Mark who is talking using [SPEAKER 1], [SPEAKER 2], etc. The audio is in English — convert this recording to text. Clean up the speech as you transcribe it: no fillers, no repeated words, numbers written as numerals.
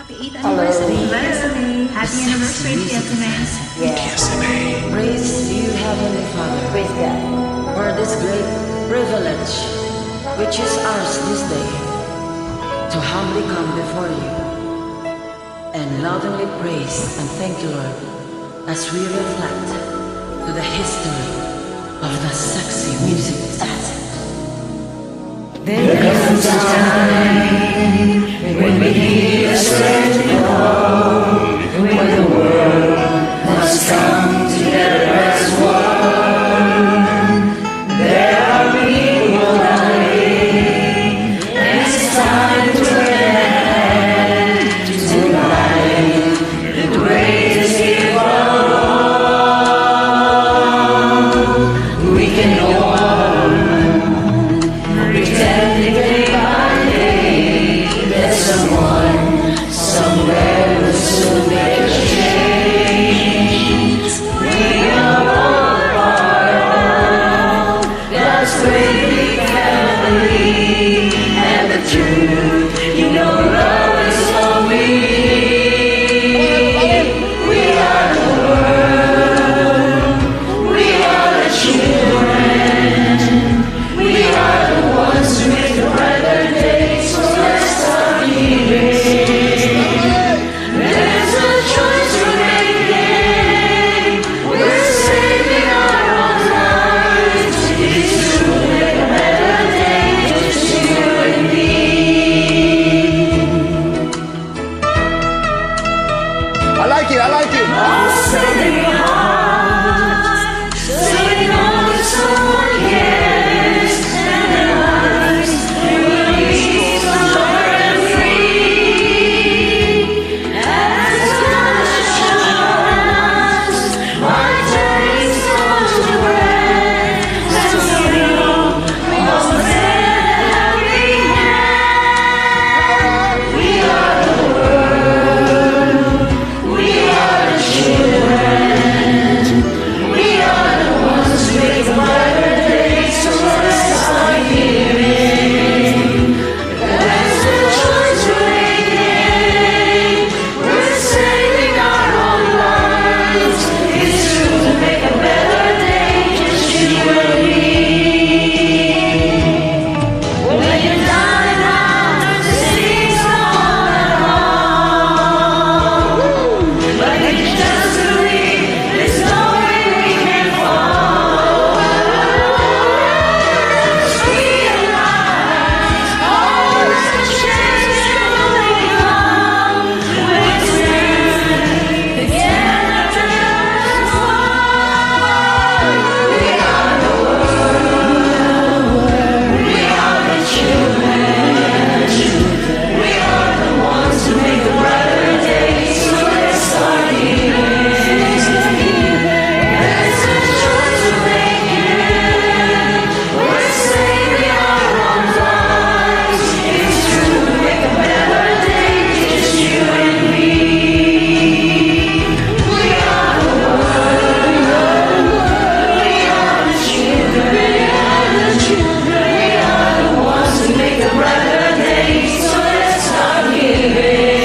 [SPEAKER 1] Happy 8th anniversary. Happy anniversary, Tsma.
[SPEAKER 2] Yes.
[SPEAKER 3] Praise you, Heavenly Father,
[SPEAKER 2] Praise God.
[SPEAKER 3] for this great privilege which is ours this day to humbly come before you and lovingly praise and thank you, Lord, as we reflect to the history of the sexy music set.
[SPEAKER 2] There comes a time when we hear a certain call, when the world must come together as one. There are people dying, and it's time to turn ahead to life, the greatest gift of all. We can go on, pretending day by day that someone somewhere will soon make a change. We are all part of God's great big family, and the truth, you know, love is all we need. We are the world, we are the children, we are the ones who make the brighter days. So let's start giving. There's a choice we're making. We're saving our own lives. It's true to make a better day, just you and me.
[SPEAKER 4] I like it, I like it.
[SPEAKER 2] All saving your heart, so we know that someone cares, and their lives they will be stronger and free. As God has shown us, my journey's going to bread, and so we must stand happy hand. We are the world, we are the children, we are the ones who make the brighter days. So let's start giving. That's the choice we're making. We're saving our own lives. It's true to make a better day, just you and me. When you're down and out, the seas all along. But if you just believe, there's no way we can fall. Just realize all that change truly come when we stand together as one. We are the world, we are the children, we are the ones who make the brighter days. So let's start giving. That's the choice we're making. We're saving our own lives. It's true to make a better day, just you and me. We are the world, we are the children, we are the ones who make the brighter days. So let's start giving.